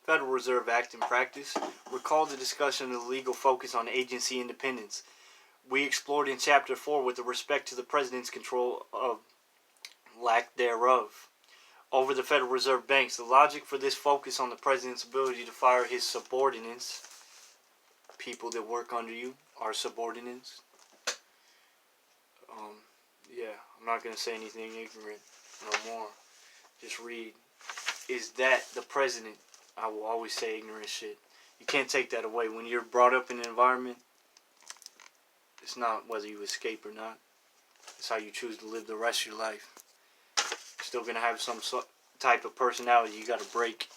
Federal Reserve Act in practice. Recall the discussion of the legal focus on agency independence. We explored in Chapter 4 with respect to the President's control of lack thereof over the Federal Reserve banks. The logic for this focus on the President's ability to fire his subordinates, people that work under you, are subordinates. Yeah, I'm not going to say anything ignorant no more. Just read. Is that the President, I will always say ignorant shit. You can't take that away. When you're brought up in an environment, it's not whether you escape or not. It's how you choose to live the rest of your life. You're still going to have some type of personality you got to break.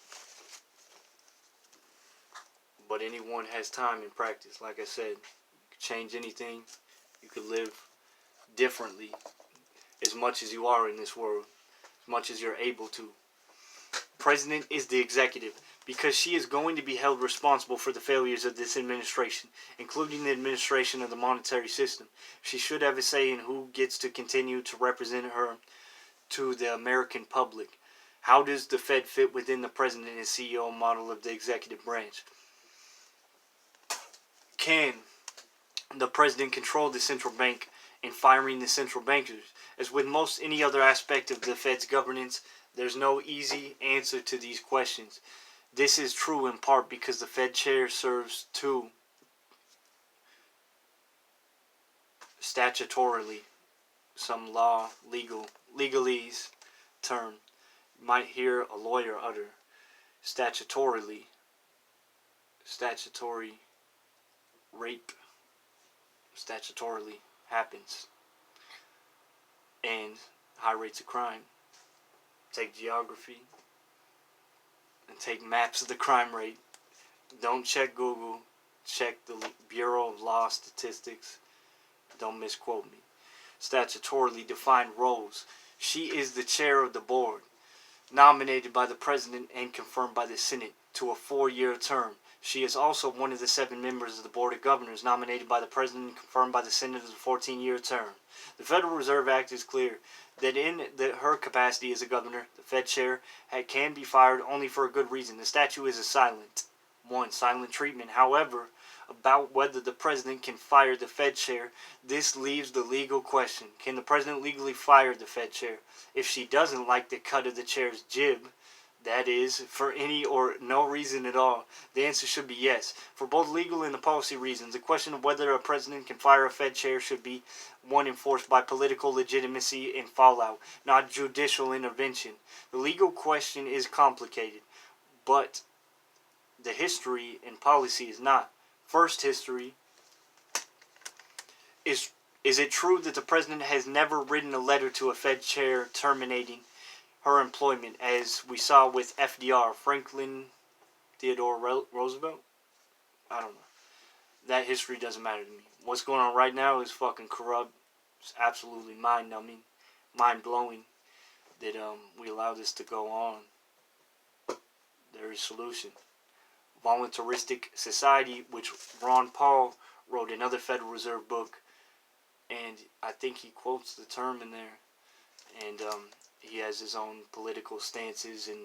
But anyone has time and practice. Like I said, you could change anything. You could live differently as much as you are in this world, as much as you're able to. President is the executive because she is going to be held responsible for the failures of this administration, including the administration of the monetary system. She should have a say in who gets to continue to represent her to the American public. How does the Fed fit within the President and CEO model of the executive branch? Can the President control the central bank in firing the central bankers? As with most any other aspect of the Fed's governance, there's no easy answer to these questions. This is true in part because the Fed chair serves two statutorily, some legalese term you might hear a lawyer utter. Statutory rape statutorily happens, and high rates of crime. Take geography and take maps of the crime rate. Don't check Google, check the Bureau of Law Statistics. Don't misquote me. Statutorily defined roles. She is the chair of the board, nominated by the President and confirmed by the Senate to a 4-year term. She is also one of the 7 members of the Board of Governors, nominated by the President and confirmed by the Senate as a 14-year term. The Federal Reserve Act is clear that in her capacity as a governor, the Fed chair can be fired only for a good reason. The statute is a silent treatment. However, about whether the President can fire the Fed chair, this leaves the legal question. Can the President legally fire the Fed chair? If she doesn't like the cut of the chair's jib, that is, for any or no reason at all, the answer should be yes. For both legal and the policy reasons, the question of whether a president can fire a Fed chair should be one enforced by political legitimacy and fallout, not judicial intervention. The legal question is complicated, but the history and policy is not. First history is it true that the president has never written a letter to a Fed chair terminating her employment, as we saw with FDR, Franklin Theodore Roosevelt? I don't know. That history doesn't matter to me. What's going on right now is fucking corrupt. It's absolutely mind-numbing, mind-blowing that we allow this to go on. There is a solution. Voluntaristic society, which Ron Paul wrote another Federal Reserve book, and I think he quotes the term in there, and he has his own political stances and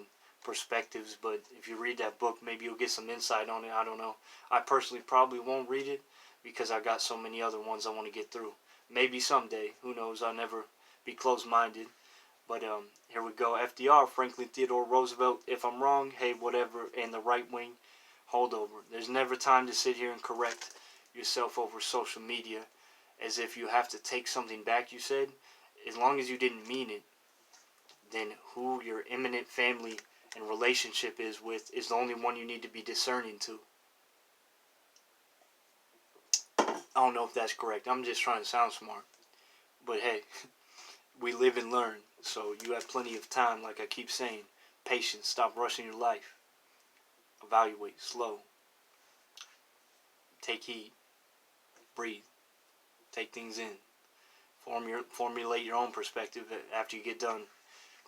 perspectives, but if you read that book, maybe you'll get some insight on it. I don't know. I personally probably won't read it because I got so many other ones I want to get through. Maybe someday. Who knows? I'll never be closed-minded. But here we go. FDR, Franklin Theodore Roosevelt. If I'm wrong, hey, whatever. And the right wing, holdover. There's never time to sit here and correct yourself over social media as if you have to take something back you said. As long as you didn't mean it, then who your imminent family and relationship is with is the only one you need to be discerning to. I don't know if that's correct. I'm just trying to sound smart. But hey, we live and learn. So you have plenty of time, like I keep saying. Patience. Stop rushing your life. Evaluate. Slow. Take heed. Breathe. Take things in. Formulate your own perspective after you get done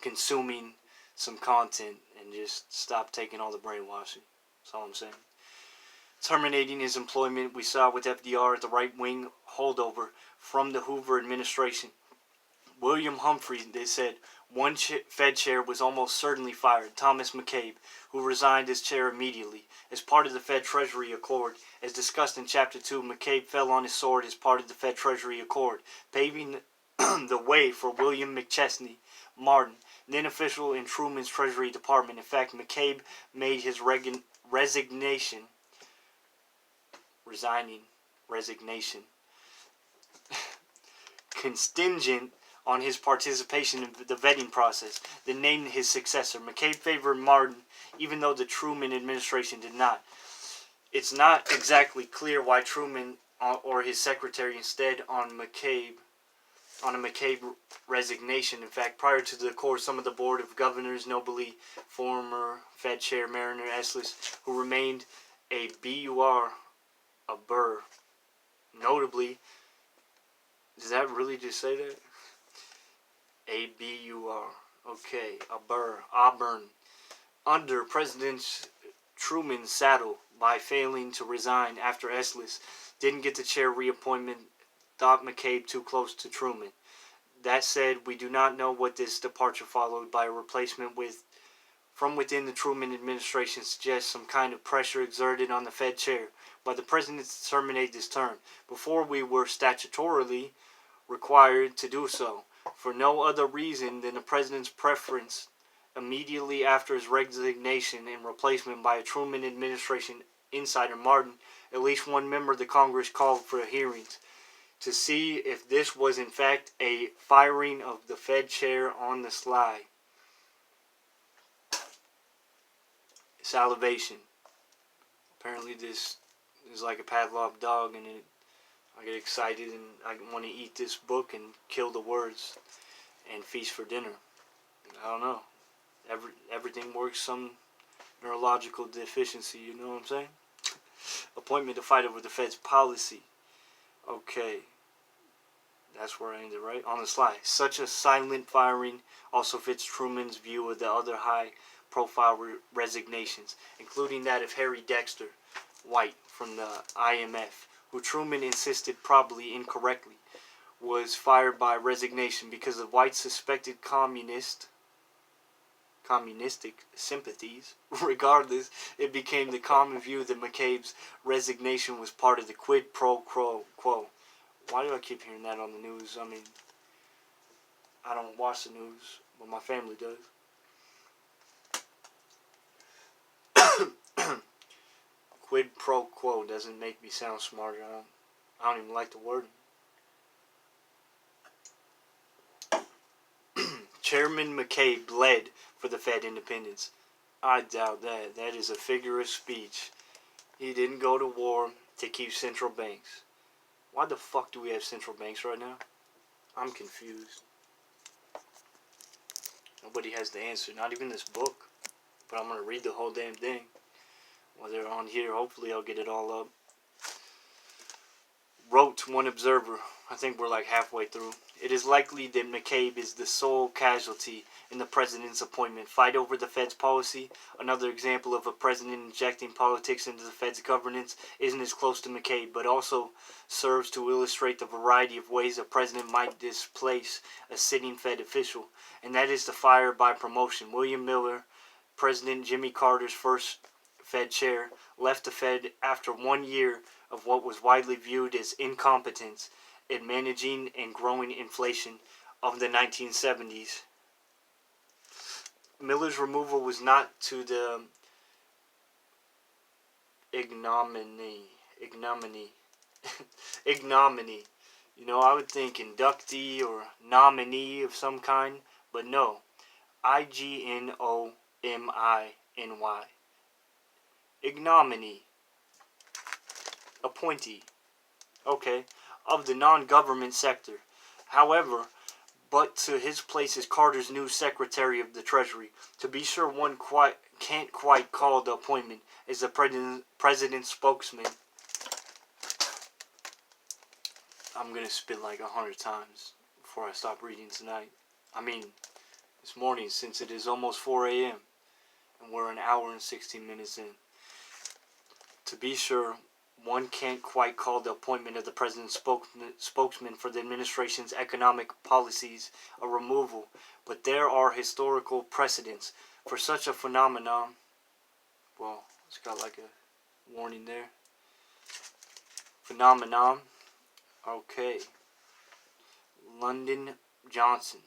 consuming some content, and just stop taking all the brainwashing. That's all I'm saying. Terminating his employment, we saw with FDR, the right wing holdover from the Hoover administration. William Humphrey, they said, one Fed chair was almost certainly fired, Thomas McCabe, who resigned his chair immediately. As part of the Fed Treasury Accord, as discussed in Chapter 2, McCabe fell on his sword as part of the Fed Treasury Accord, paving the way for William McChesney Martin, then official in Truman's Treasury Department. In fact, McCabe made his resignation contingent on his participation in the vetting process, then named his successor. McCabe favored Martin, even though the Truman administration did not. It's not exactly clear why Truman or his secretary instead on a McCabe resignation. In fact, prior to the Accord, some of the Board of Governors, notably former Fed Chair Mariner Eslis, who remained a burr, notably, does that really just say that? A-B-U-R. Okay, a burr. Auburn. Under President Truman's saddle by failing to resign after Eslis didn't get the chair reappointment, thought McCabe too close to Truman. That said, we do not know what this departure followed by a replacement from within the Truman administration suggests some kind of pressure exerted on the Fed chair by the president to terminate this term before we were statutorily required to do so, for no other reason than the president's preference immediately after his resignation and replacement by a Truman administration insider, Martin. At least one member of the Congress called for hearings to see if this was in fact a firing of the Fed chair on the sly. Salivation. Apparently this is like a Pavlov dog, and I get excited and I want to eat this book and kill the words and feast for dinner. I don't know. Everything works some neurological deficiency, you know what I'm saying? Appointment to fight over the Fed's policy. Okay. That's where I ended, right? On the slide. Such a silent firing also fits Truman's view of the other high-profile resignations, including that of Harry Dexter White from the IMF, who Truman insisted, probably incorrectly, was fired by resignation because of White's suspected communistic sympathies. Regardless, it became the common view that McCabe's resignation was part of the quid pro quo. Why do I keep hearing that on the news? I mean, I don't watch the news, but my family does. Quid pro quo doesn't make me sound smarter. I don't even like the word. Chairman McCabe bled for the Fed independence. I doubt that. That is a figure of speech. He didn't go to war to keep central banks. Why the fuck do we have central banks right now? I'm confused. Nobody has the answer. Not even this book. But I'm going to read the whole damn thing. While they're on here, hopefully I'll get it all up. Wrote one observer. I think we're like halfway through. It is likely that McCabe is the sole casualty in the president's appointment. Fight over the Fed's policy. Another example of a president injecting politics into the Fed's governance isn't as close to McCabe, but also serves to illustrate the variety of ways a president might displace a sitting Fed official, and that is to fire by promotion. William Miller, President Jimmy Carter's first Fed chair, left the Fed after 1 year of what was widely viewed as incompetence in managing and growing inflation of the 1970s. Miller's removal was not to the ignominy. You know, I would think inductee or nominee of some kind, but no. Ignominy. Ignominy. Appointee. Okay. Of the non-government sector. However, but to his place as Carter's new Secretary of the Treasury. To be sure, one can't quite call the appointment as the president's spokesman. I'm going to spit like 100 times before I stop reading tonight. I mean, this morning, since it is almost 4 a.m. and we're an hour and 16 minutes in. To be sure, one can't quite call the appointment of the president's spokesman for the administration's economic policies a removal, but there are historical precedents for such a phenomenon. Well, it's got like a warning there. Phenomenon. Okay. Lyndon Johnson.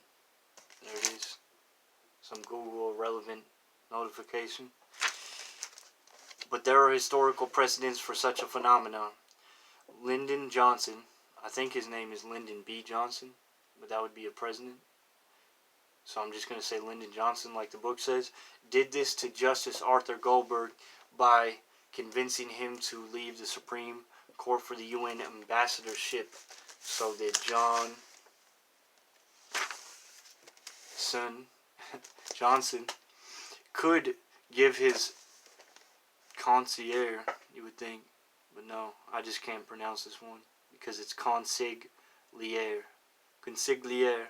There it is. Some Google relevant notification. But there are historical precedents for such a phenomenon. Lyndon Johnson, I think his name is Lyndon B. Johnson, but that would be a president. So I'm just going to say Lyndon Johnson, like the book says, did this to Justice Arthur Goldberg by convincing him to leave the Supreme Court for the UN ambassadorship so that Johnson could give his concierge, you would think, but no, I just can't pronounce this one because it's consigliere. Consigliere.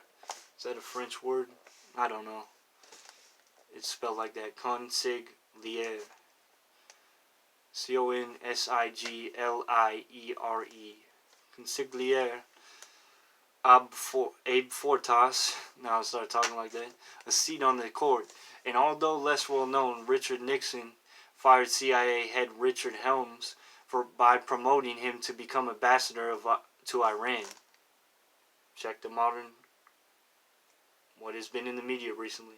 Is that a French word? I don't know. It's spelled like that. Consigliere. Consigliere. Consigliere. Abe Fortas. Now I start talking like that. A seat on the court. And although less well known, Richard Nixon fired CIA head Richard Helms by promoting him to become ambassador to Iran. Check the modern, what has been in the media recently.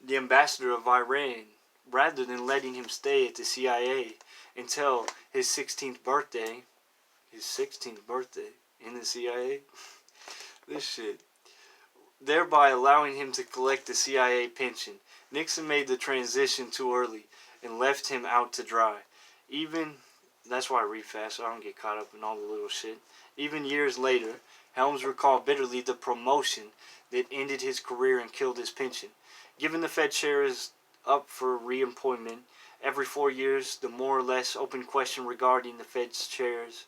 The ambassador of Iran, rather than letting him stay at the CIA until his 16th birthday in the CIA, this shit, thereby allowing him to collect the CIA pension. Nixon made the transition too early and left him out to dry. That's why I read fast, so I don't get caught up in all the little shit. Even years later, Helms recalled bitterly the promotion that ended his career and killed his pension. Given the Fed chair is up for reappointment every 4 years, the more or less open question regarding the Fed's chair's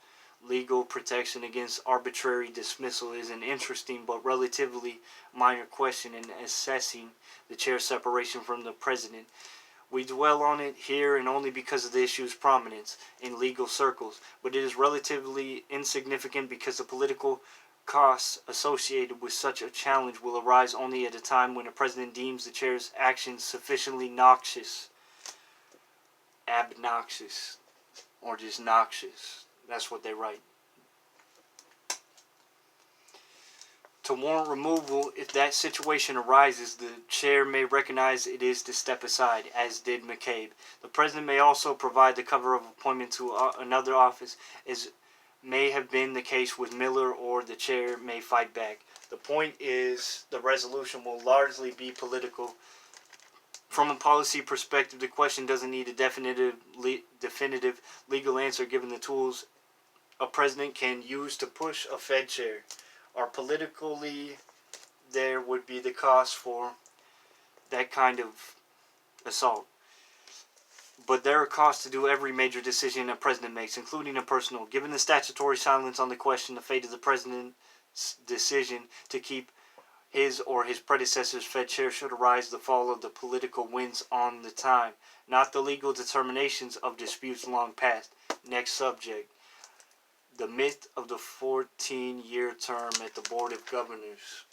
legal protection against arbitrary dismissal is an interesting but relatively minor question in assessing the chair's separation from the president. We dwell on it here and only because of the issue's prominence in legal circles, but it is relatively insignificant because the political costs associated with such a challenge will arise only at a time when a president deems the chair's actions sufficiently obnoxious, or just noxious. That's what they write. To warrant removal, if that situation arises, the chair may recognize it is to step aside, as did McCabe. The president may also provide the cover of appointment to another office, as may have been the case with Miller, or the chair may fight back. The point is, the resolution will largely be political. From a policy perspective, the question doesn't need a definitive legal answer given the tools a president can use to push a Fed chair. Or politically, there would be the cost for that kind of assault. But there are costs to do every major decision a president makes, including a personal. Given the statutory silence on the question, the fate of the president's decision to keep his or his predecessor's Fed chair should arise the fall of the political winds on the time, not the legal determinations of disputes long past. Next subject. The myth of the 14-year term at the Board of Governors.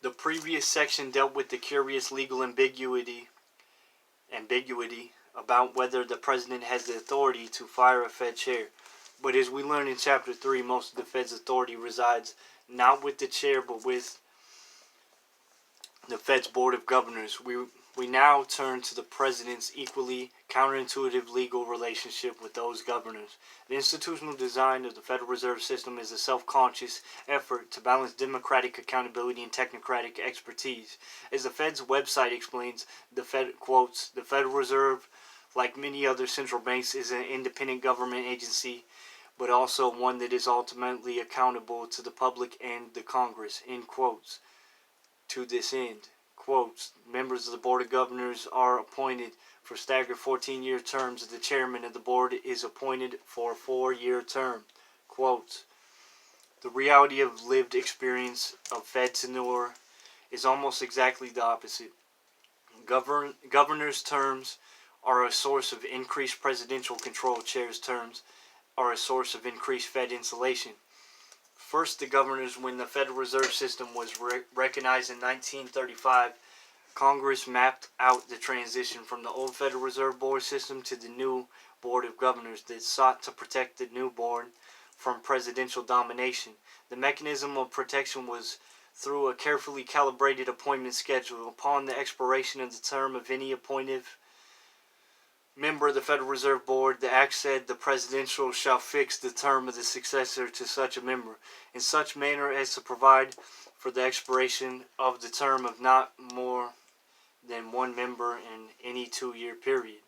The previous section dealt with the curious legal ambiguity about whether the president has the authority to fire a Fed chair. But as we learn in Chapter 3, most of the Fed's authority resides not with the chair, but with the Fed's Board of Governors. We now turn to the president's equally counterintuitive legal relationship with those governors. The institutional design of the Federal Reserve System is a self-conscious effort to balance democratic accountability and technocratic expertise. As the Fed's website explains, the Fed quotes, "The Federal Reserve, like many other central banks, is an independent government agency, but also one that is ultimately accountable to the public and the Congress," end quotes. To this end, quotes, members of the Board of Governors are appointed for staggered 14-year terms. The chairman of the board is appointed for a 4-year term. Quotes, The reality of lived experience of Fed tenure is almost exactly the opposite. Governors' terms are a source of increased presidential control. Chairs' terms are a source of increased Fed insulation. First, the governors, when the Federal Reserve System was recognized in 1935, Congress mapped out the transition from the old Federal Reserve Board system to the new Board of Governors that sought to protect the new board from presidential domination. The mechanism of protection was through a carefully calibrated appointment schedule. Upon the expiration of the term of any appointed member of the Federal Reserve Board, the act said the presidential shall fix the term of the successor to such a member in such manner as to provide for the expiration of the term of not more than one member in any 2-year period.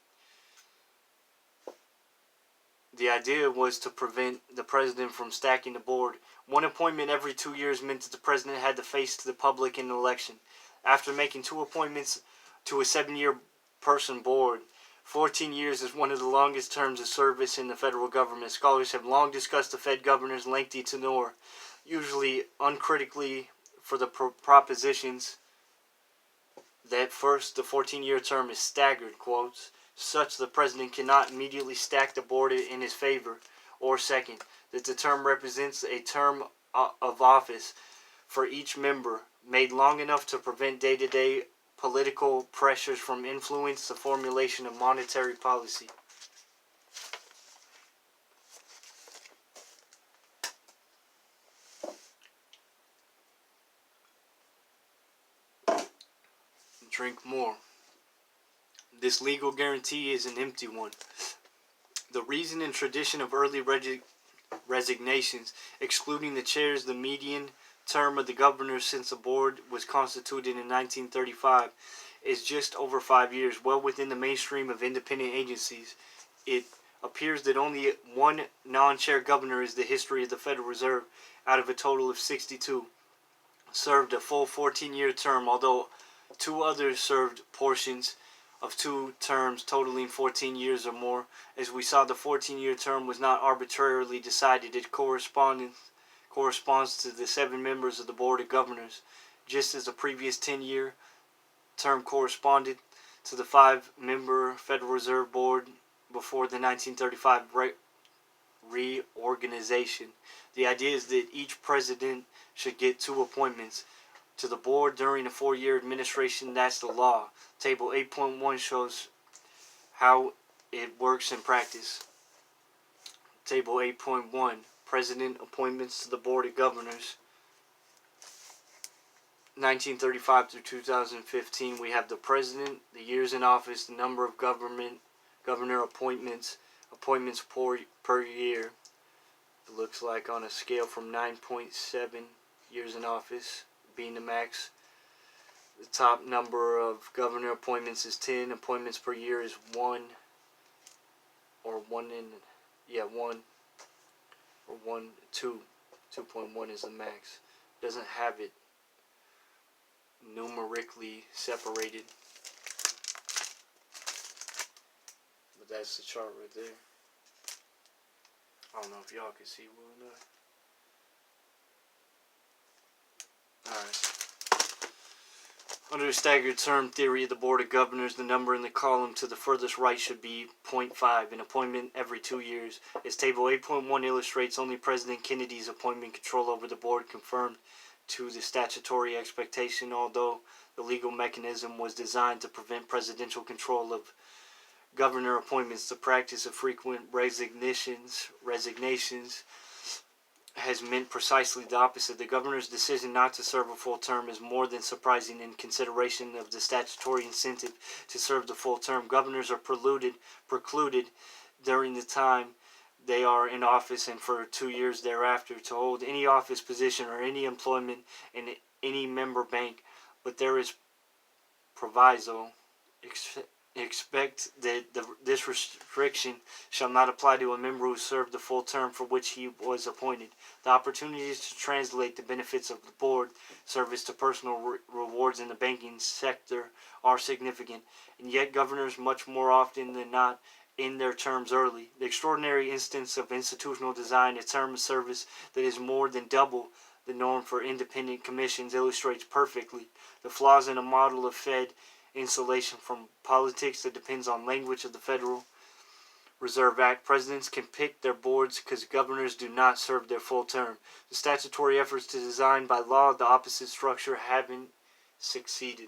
The idea was to prevent the president from stacking the board. One appointment every 2 years meant that the president had to face the public in an election. After making 2 appointments to a 7-year person board, 14 years is one of the longest terms of service in the federal government. Scholars have long discussed the Fed governor's lengthy tenure, usually uncritically, for the propositions that first, the 14-year term is staggered, quotes, such the president cannot immediately stack the board in his favor, or second, that the term represents a term of office for each member made long enough to prevent day-to-day political pressures from influence the formulation of monetary policy. Drink more. This legal guarantee is an empty one. The reason and tradition of early resignations, excluding the chairs, the median term of the governor since the board was constituted in 1935, is just over 5 years, well within the mainstream of independent agencies. It appears that only one non-chair governor is the history of the Federal Reserve, out of a total of 62, served a full 14-year term, although 2 others served portions of 2 terms totaling 14 years or more. As we saw, the 14-year term was not arbitrarily decided. It corresponds to the 7 members of the Board of Governors, just as the previous 10-year term corresponded to the 5-member Federal Reserve Board before the 1935 reorganization. The idea is that each president should get 2 appointments to the board during a 4-year administration. That's the law. Table 8.1 shows how it works in practice. Table 8.1, President appointments to the Board of Governors. 1935 through 2015, we have the president, the years in office, the number of governor appointments per year. It looks like on a scale from 9.7 years in office being the max. The top number of governor appointments is 10. Appointments per year is 1 or 1 or 1, 2. 2.1 is the max. Doesn't have it numerically separated, but that's the chart right there. I don't know if y'all can see well enough. Alright. Under the staggered term theory of the Board of Governors, the number in the column to the furthest right should be 0.5, an appointment every 2 years. As Table 8.1 illustrates, only President Kennedy's appointment control over the board confirmed to the statutory expectation, although the legal mechanism was designed to prevent presidential control of governor appointments. The practice of frequent resignations has meant precisely the opposite. The governor's decision not to serve a full term is more than surprising in consideration of the statutory incentive to serve the full term. Governors are precluded during the time they are in office and for 2 years thereafter to hold any office position or any employment in any member bank, but there is proviso. Expect that this restriction shall not apply to a member who served the full term for which he was appointed. The opportunities to translate the benefits of the board service to personal rewards in the banking sector are significant, and yet governors much more often than not in their terms early. The extraordinary instance of institutional design, a term of service that is more than double the norm for independent commissions, illustrates perfectly the flaws in a model of Fed insulation from politics that depends on language of the Federal Reserve Act. Presidents can pick their boards because governors do not serve their full term. The statutory efforts to design by law the opposite structure haven't succeeded.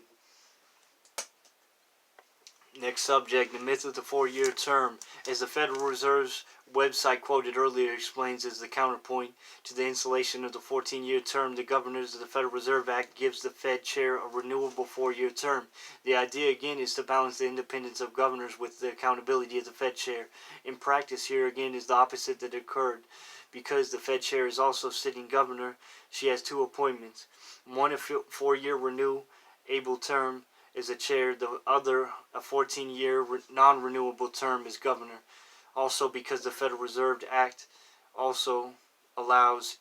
Next subject, the myth of the 4-year term. As the Federal Reserve's website quoted earlier explains, as the counterpoint to the installation of the 14-year term, the governors of the Federal Reserve Act gives the Fed chair a renewable 4-year term. The idea again is to balance the independence of governors with the accountability of the Fed chair. In practice, here again is the opposite that occurred. Because the Fed chair is also sitting governor, she has two appointments. One, a 4-year renewable term is a chair, the other a 14-year non-renewable term as governor. Also, because the Federal Reserve Act also allows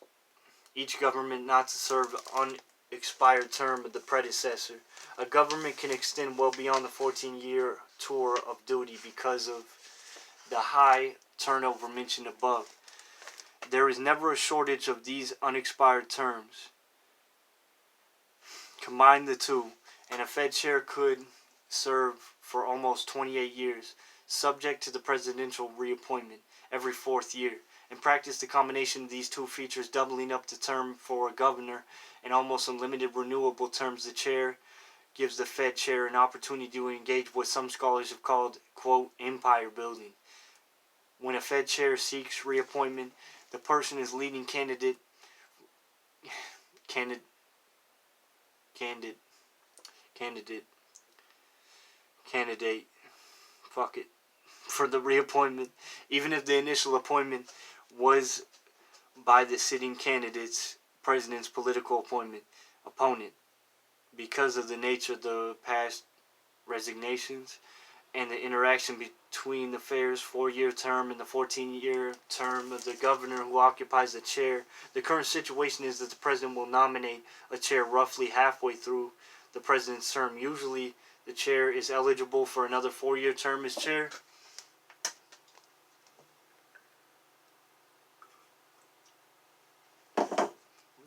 each government not to serve unexpired term of the predecessor. A government can extend well beyond the 14-year tour of duty because of the high turnover mentioned above. There is never a shortage of these unexpired terms. Combine the two, and a Fed chair could serve for almost 28 years, subject to the presidential reappointment every 4th year. In practice, the combination of these two features, doubling up the term for a governor and almost unlimited renewable terms, the chair, gives the Fed chair an opportunity to engage what some scholars have called, quote, empire building. When a Fed chair seeks reappointment, the person is leading candidate for the reappointment, even if the initial appointment was by the sitting president's political opponent, because of the nature of the past resignations and the interaction between the Fair's 4-year term and the 14-year term of the governor who occupies the chair. The current situation is that the president will nominate a chair roughly halfway through the president's term. Usually, the chair is eligible for another 4-year term as chair.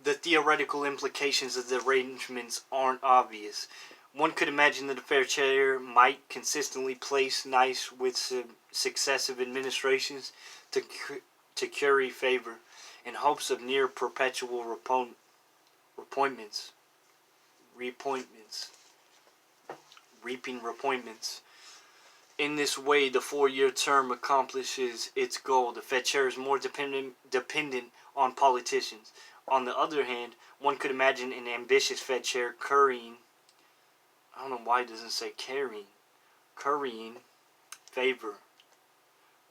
The theoretical implications of the arrangements aren't obvious. One could imagine that a Fair chair might consistently place nice with successive administrations to curry favor in hopes of near perpetual reappointments. In this way, the 4-year term accomplishes its goal. The Fed chair is more dependent on politicians. On the other hand, one could imagine an ambitious Fed chair currying favor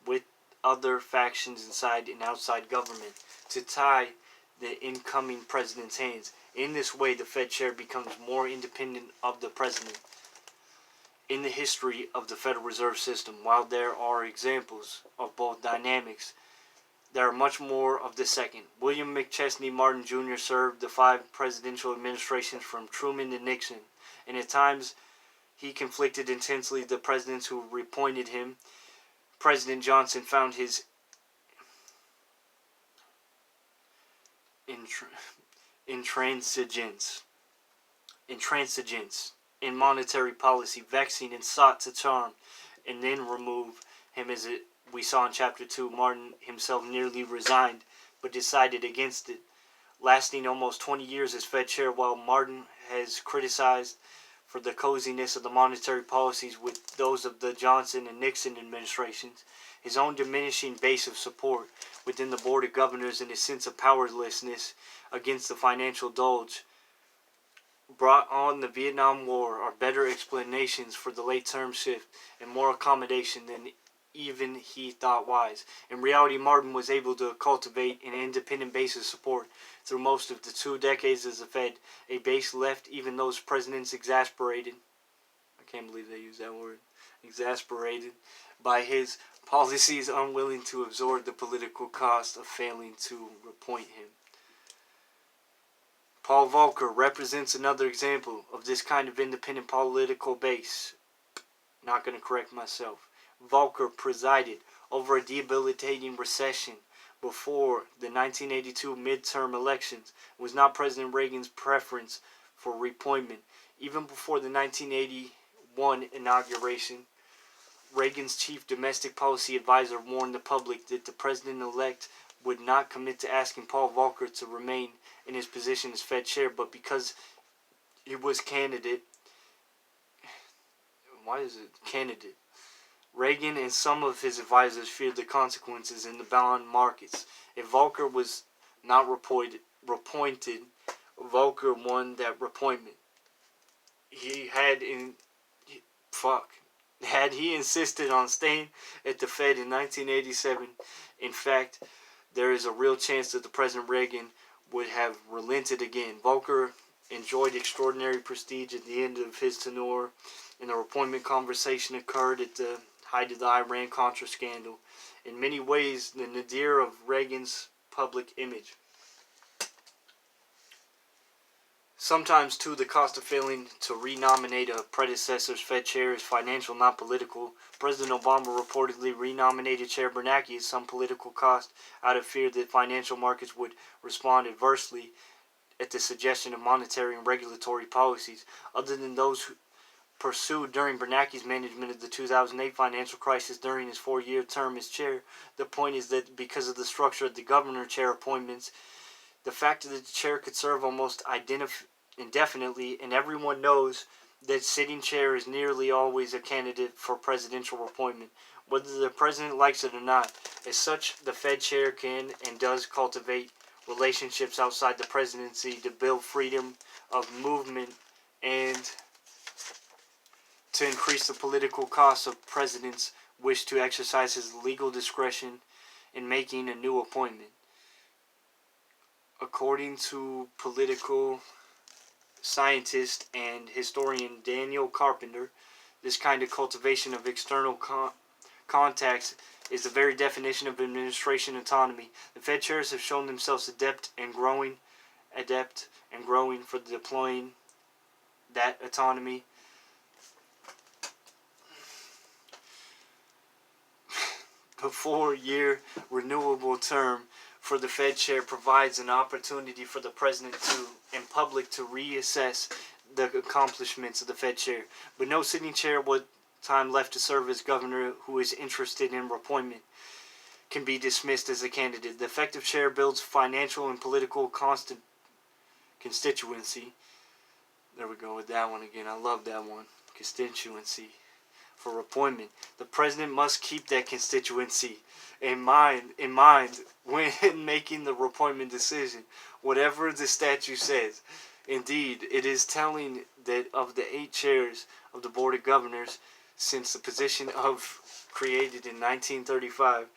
with other factions inside and outside government to tie the incoming president's hands. In this way, the Fed chair becomes more independent of the president. In the history of the Federal Reserve System, while there are examples of both dynamics, there are much more of the second. William McChesney Martin Jr. served the 5 presidential administrations from Truman to Nixon, and at times he conflicted intensely the presidents who reappointed him. President Johnson found his intransigence in monetary policy vexing, and sought to charm and then remove him. As we saw in Chapter 2, Martin himself nearly resigned, but decided against it. Lasting almost 20 years as Fed chair, while Martin has criticized for the coziness of the monetary policies with those of the Johnson and Nixon administrations, his own diminishing base of support within the Board of Governors and his sense of powerlessness against the financial bulge brought on the Vietnam War are better explanations for the late term shift and more accommodation than even he thought wise. In reality, Martin was able to cultivate an independent base of support through most of the 2 decades as a Fed, a base left even those presidents exasperated. I can't believe they used that word. Exasperated by his policies, unwilling to absorb the political cost of failing to reappoint him. Paul Volcker represents another example of this kind of independent political base. Not going to correct myself. Volcker presided over a debilitating recession before the 1982 midterm elections. It was not President Reagan's preference for reappointment. Even before the 1981 inauguration, Reagan's chief domestic policy advisor warned the public that the president-elect would not commit to asking Paul Volcker to remain in his position as Fed chair, but because he was candidate, Reagan and some of his advisors feared the consequences in the bond markets. If Volcker was not reappointed, Volcker won that reappointment. Had he insisted on staying at the Fed in 1987, in fact, there is a real chance that the President Reagan would have relented again. Volcker enjoyed extraordinary prestige at the end of his tenure, and the appointment conversation occurred at the height of the Iran-Contra scandal. In many ways, the nadir of Reagan's public image. Sometimes, too, the cost of failing to renominate a predecessor's Fed chair is financial, not political. President Obama reportedly renominated Chair Bernanke at some political cost out of fear that financial markets would respond adversely at the suggestion of monetary and regulatory policies. Other than those pursued during Bernanke's management of the 2008 financial crisis during his 4-year term as chair, the point is that because of the structure of the governor-chair appointments, the fact that the chair could serve almost indefinitely, and everyone knows that sitting chair is nearly always a candidate for presidential appointment, whether the president likes it or not. As such, the Fed chair can and does cultivate relationships outside the presidency to build freedom of movement and to increase the political costs of presidents wish to exercise his legal discretion in making a new appointment. According to political scientist and historian Daniel Carpenter, this kind of cultivation of external contacts is the very definition of administration autonomy. The Fed chairs have shown themselves adept and growing for deploying that autonomy. The 4-year renewable term for the Fed chair provides an opportunity for the president and public to reassess the accomplishments of the Fed chair. But no sitting chair with time left to serve as governor who is interested in appointment can be dismissed as a candidate. The effective chair builds financial and political constituency. There we go with that one again. I love that one. Constituency for appointment. The president must keep that constituency in mind when making the appointment decision, whatever the statute says. Indeed, it is telling that of the 8 chairs of the Board of Governors, since the position of created in 1935,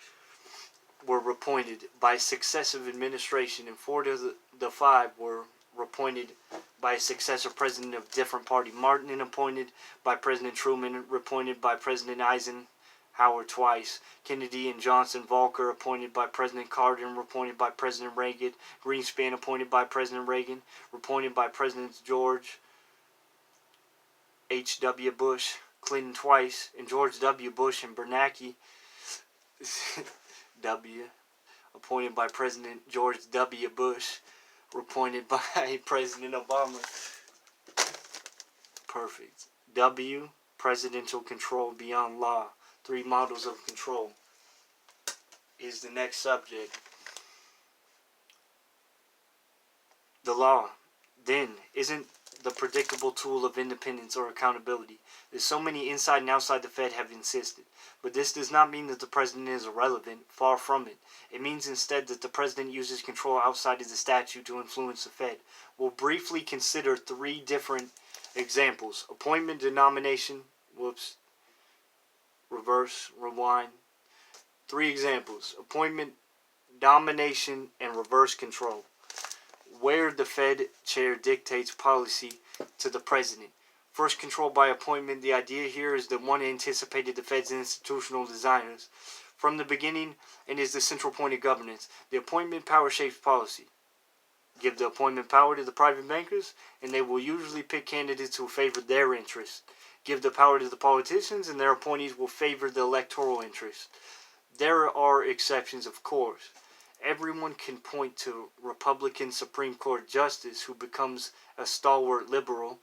were appointed by successive administration, and 4 of the 5 were appointed by a successor president of different party. Martin appointed by President Truman, appointed by President Eisenhower twice. Kennedy and Johnson. Volcker appointed by President Carter and appointed by President Reagan. Greenspan appointed by President Reagan, appointed by Presidents George H.W. Bush. Clinton twice, and George W. Bush and Bernanke W. appointed by President George W. Bush, appointed by President Obama. Perfect. W. Presidential control beyond law. 3 models of control is the next subject. The law, then, isn't the predictable tool of independence or accountability that so many inside and outside the Fed have insisted. But this does not mean that the president is irrelevant. Far from it. It means instead that the president uses control outside of the statute to influence the Fed. We'll briefly consider 3 different examples. Appointment, denomination, rewind. 3 examples. Appointment, domination, and reverse control, where the Fed chair dictates policy to the president. First, control by appointment. The idea here is that one anticipated the Fed's institutional designers from the beginning and is the central point of governance. The appointment power shapes policy. Give the appointment power to the private bankers, and they will usually pick candidates who favor their interests. give the power to the politicians, and their appointees will favor the electoral interest. There are exceptions, of course. Everyone can point to Republican Supreme Court justice who becomes a stalwart liberal,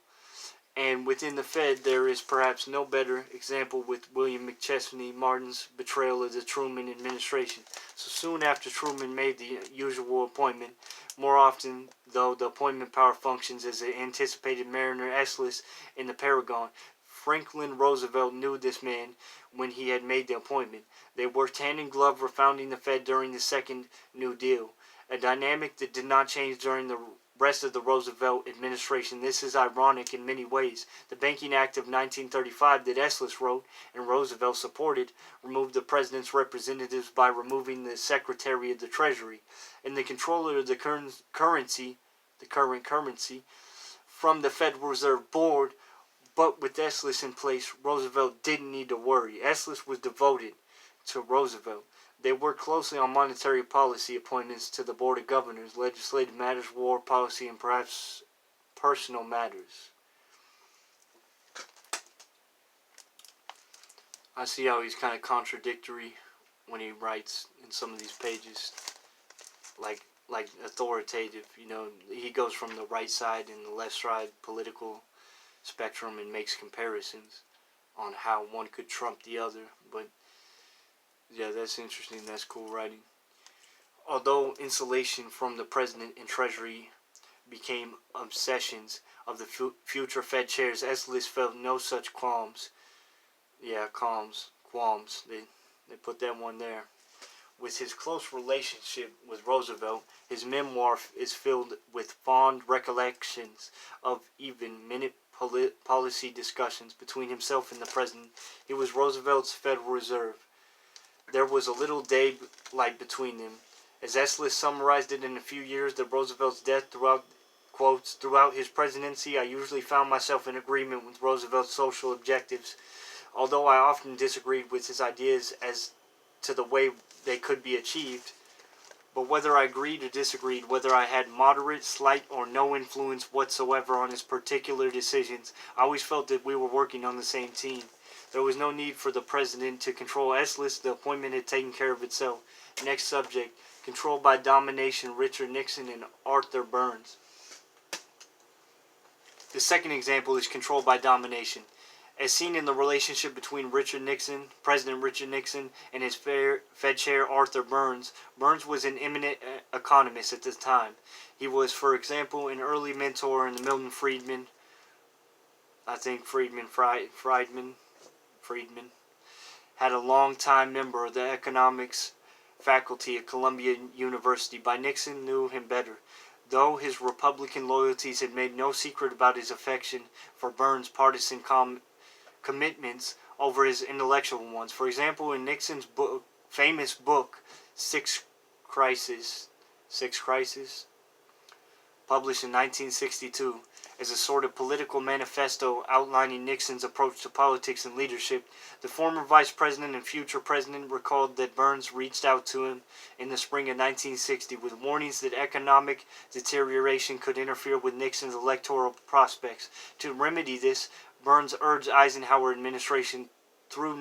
and within the Fed there is perhaps no better example with William McChesney Martin's betrayal of the Truman administration. So soon after Truman made the usual appointment, more often though the appointment power functions as an anticipated Mariner S-list in the Paragon, Franklin Roosevelt knew this man when he had made the appointment. They worked hand in glove for founding the Fed during the Second New Deal, a dynamic that did not change during the rest of the Roosevelt administration. This is ironic in many ways. The Banking Act of 1935 that Eslis wrote and Roosevelt supported removed the president's representatives by removing the Secretary of the Treasury and the controller of the current currency, from the Federal Reserve Board. But with Eslis in place, Roosevelt didn't need to worry. Eslis was devoted to Roosevelt. They worked closely on monetary policy appointments to the Board of Governors, legislative matters, war policy, and perhaps personal matters. I see how he's kind of contradictory when he writes in some of these pages, like authoritative. You know, he goes from the right side and the left side political spectrum and makes comparisons on how one could trump the other. But yeah, that's interesting. That's cool writing. Although insulation from the president and treasury became obsessions of the future Fed chairs, Eslis felt no such qualms. Yeah, qualms. They put that one there. With his close relationship with Roosevelt, his memoir is filled with fond recollections of even-minute policy discussions between himself and the president. He was Roosevelt's Federal Reserve. There was a little daylight between them. As Eslis summarized it in a few years of Roosevelt's death, throughout his presidency, I usually found myself in agreement with Roosevelt's social objectives, although I often disagreed with his ideas as to the way they could be achieved. But whether I agreed or disagreed, whether I had moderate, slight, or no influence whatsoever on his particular decisions, I always felt that we were working on the same team. There was no need for the president to control Eslis. The appointment had taken care of itself. Next subject, control by domination, Richard Nixon and Arthur Burns. The second example is control by domination. As seen in the relationship between President Richard Nixon, and his Fed chair Arthur Burns, Burns was an eminent economist at the time. He was, for example, an early mentor in the Milton Friedman, had a long-time member of the economics faculty at Columbia University. By Nixon knew him better, though his Republican loyalties had made no secret about his affection for Burns' partisan commitments over his intellectual ones. For example, in Nixon's famous book, Six Crises, published in 1962, as a sort of political manifesto outlining Nixon's approach to politics and leadership, the former vice president and future president recalled that Burns reached out to him in the spring of 1960 with warnings that economic deterioration could interfere with Nixon's electoral prospects. To remedy this, Burns urged Eisenhower administration through